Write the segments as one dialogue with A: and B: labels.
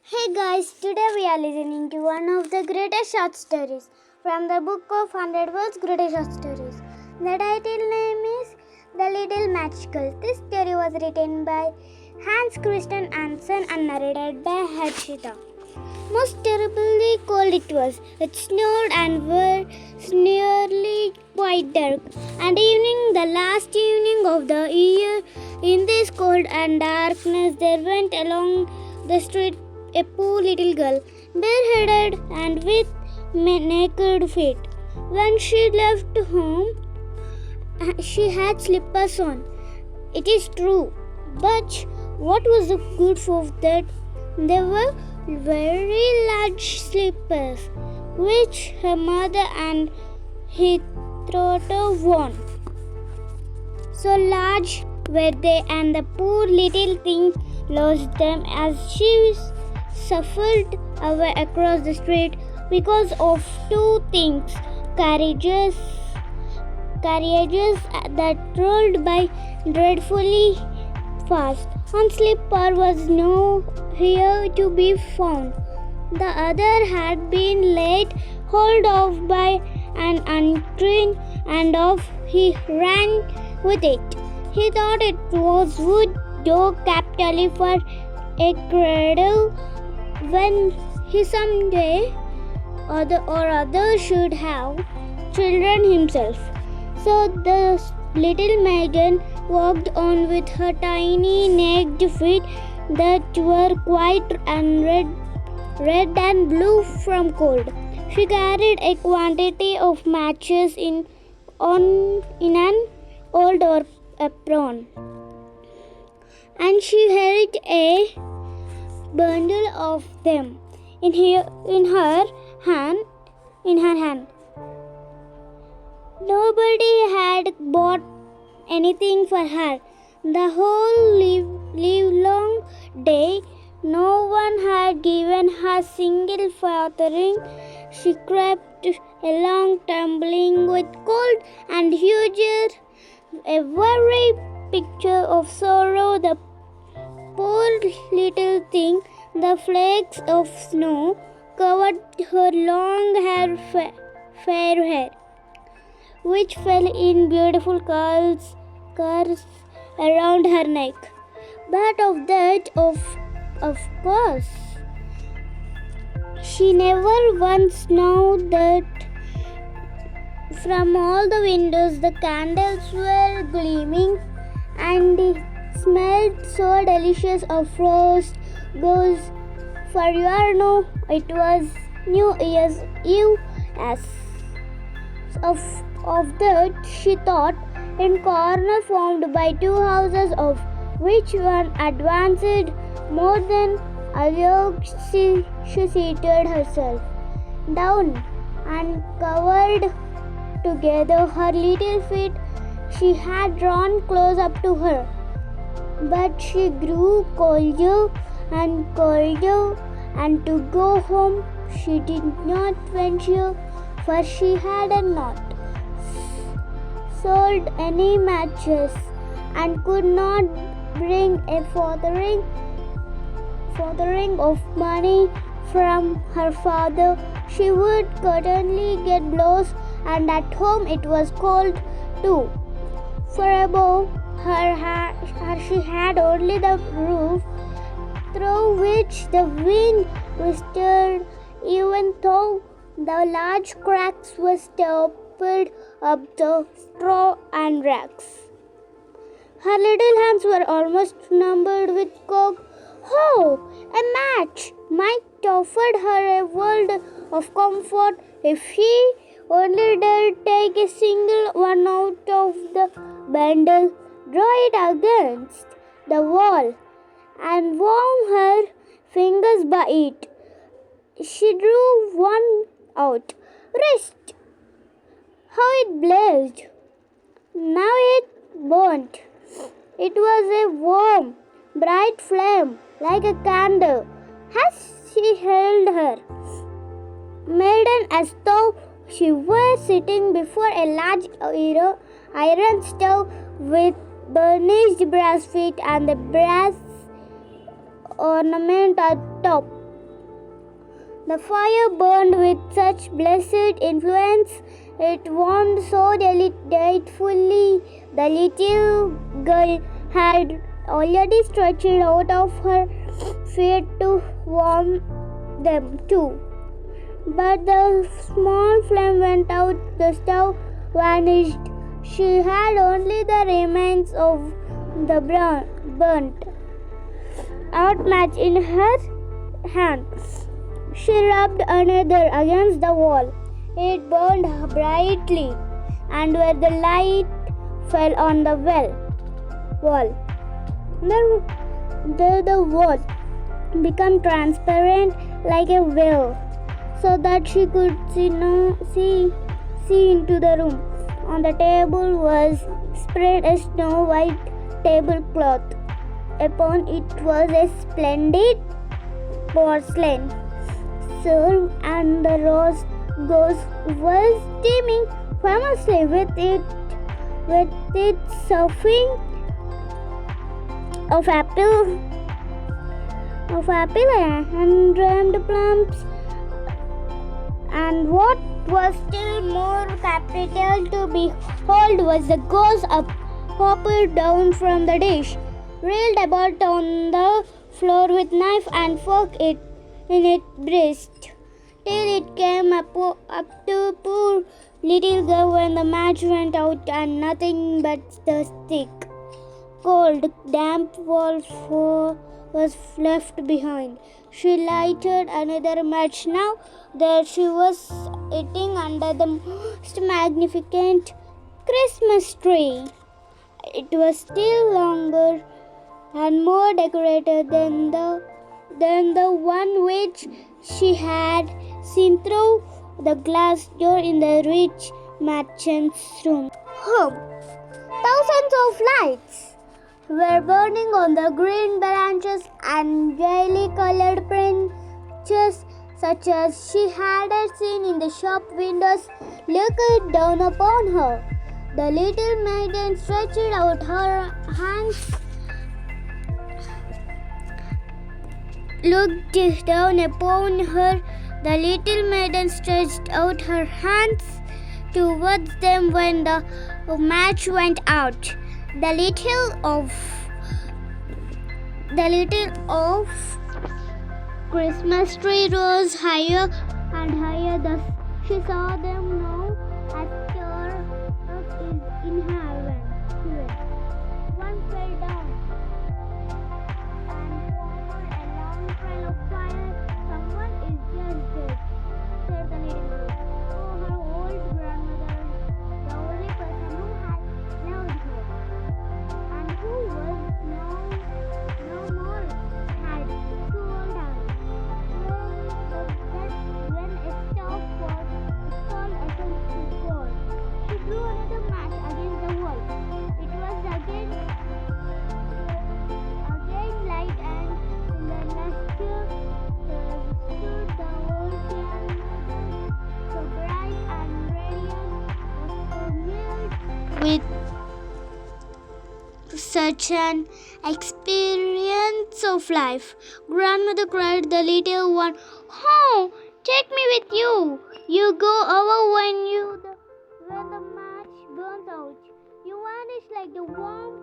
A: Hey guys, today we are listening to one of the greatest short stories from the book of 100 World's Greatest Short Stories. The title name is The Little Magical. This story was written by Hans Christian Andersen and narrated by Harshita. Most terribly cold it was. It snowed and was nearly quite dark. And evening, the last evening of the year, in this cold and darkness, there went along the street a poor little girl, bareheaded and with naked feet. When she left home, she had slippers on. It is true, but what was the good of that? They were very large slippers, which her mother and her daughter worn. So large were they, and the poor little thing lost them as she shuffled away across the street because of two things: carriages that rolled by dreadfully fast. One slipper was nowhere to be found. The other had been laid hold of by an unclean, and off he ran with it. He thought it would do capitally for a cradle when he someday or other should have children himself. So the little maiden walked on with her tiny naked feet that were white and red and blue from cold. She carried a quantity of matches in an old apron, and she held a bundle of them in her hand. Nobody had bought anything for her. The whole livelong day, no one had given her single farthing. She crept along, trembling with cold and hunger, a very picture of sorrow. The poor little thing, the flakes of snow covered her long fair hair, which fell in beautiful curls around her neck. But of that, of course, she never once knew that from all the windows the candles were gleaming, and it smelled so delicious of roast goose. For you know, it was New Year's Eve. As of that, she thought, in corner formed by two houses, of which one advanced more than other. She seated herself down and covered together her little feet. She had drawn close up to her, but she grew colder and colder, and to go home she did not venture, for she had not sold any matches and could not bring a farthing of money from her father. She would certainly get blows, and at home it was cold too, for above her she had only the roof, through which the wind whistled, even though the large cracks were stopped up the straw and rags. Her little hands were almost numbed with cold. Oh, a match might offer her a world of comfort if she only dared take a single one out of the bundle, draw it against the wall, and warm her fingers by it. She drew one out. Wrist! How it blazed! Now it burnt. It was a warm, bright flame, like a candle, as she held her maiden, as though she were sitting before a large iron stove with burnished brass feet and the brass ornament at top. The fire burned with such blessed influence, it warmed so delightfully. The little girl had already stretched out of her feet to warm them too. But the small flame went out, the stove vanished. She had only the remains of the burnt out match in her hand. She rubbed another against the wall. It burned brightly, and where the light fell on the wall, the wall became transparent like a veil, so that she could see into the room. On the table was spread a snow-white tablecloth. Upon it was a splendid porcelain serve, and the rose was steaming famously with its serving of apple and rammed plums. And what was still more capital to behold was the ghost popped down from the dish, reeled about on the floor with knife and fork in its breast, till it came up to poor little girl when the match went out and nothing but the thick, cold, damp wall was left behind. She lighted another match now. There she was sitting under the most magnificent Christmas tree. It was still longer and more decorated than the one which she had seen through the glass door in the rich merchant's room. Thousands of lights were burning on the green branches, and gaily colored pictures such as she had seen in the shop windows looked down upon her. The little maiden stretched out her hands, looked down upon her. The little maiden stretched out her hands towards them when the match went out. The little of Christmas tree rose higher and higher. Thus she saw them now as Stor is in heaven. One fell down and formed a long trail of fire. Someone is just dead, said the little girl. Oh, her old grandmother, the only person who had loved her, and who was no more, had told her. When a stove was installed against the wall, she drew another match against the wall. It was again light, and in the next stood the old grandmother, so bright and radiant, was familiar with such an experience of life. Grandmother cried, the little one, "Oh, take me with you. You go over when the match burns out. You vanish like the warm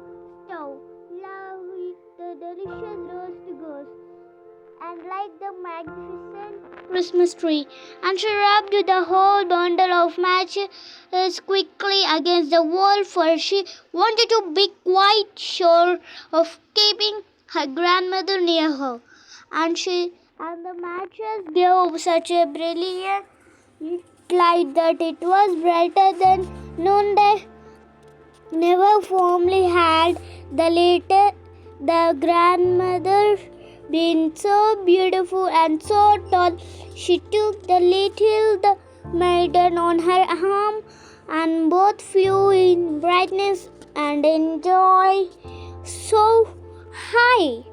A: stove, like the delicious roast goose, and like the magnificent Christmas tree." And she rubbed the whole bundle of matches quickly against the wall, for she wanted to be quite sure of keeping her grandmother near her. And the matches gave such a brilliant light that it was brighter than noonday. Never formerly had the grandmother been so beautiful and so tall. She took the little maiden on her arm, and both flew in brightness and in joy so high,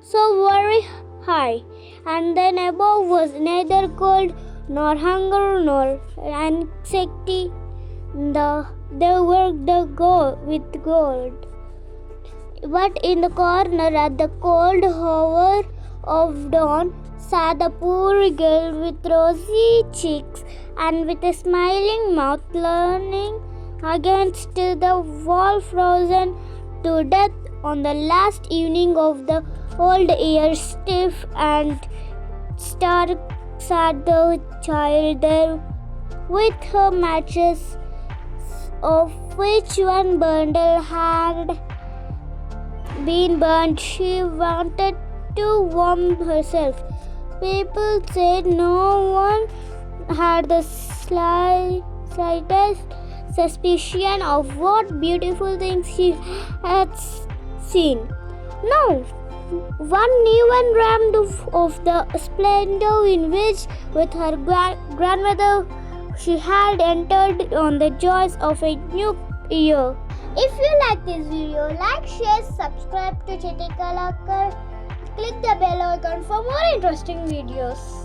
A: so very high. And then above was neither cold nor hunger nor anxiety. They were with gold. But in the corner at the cold hour of dawn, sat a poor girl with rosy cheeks and with a smiling mouth, leaning against the wall, frozen to death on the last evening of the old year. Stiff and stark sat the child there with her matches, of which one bundle had been burnt. She wanted to warm herself. People said no one had the slightest suspicion of what beautiful things she had seen. No one even dreamed of the splendor in which, with her grandmother, she had entered on the joys of a new year. If you like this video, like, share, subscribe to Chittikalakar. Click the bell icon for more interesting videos.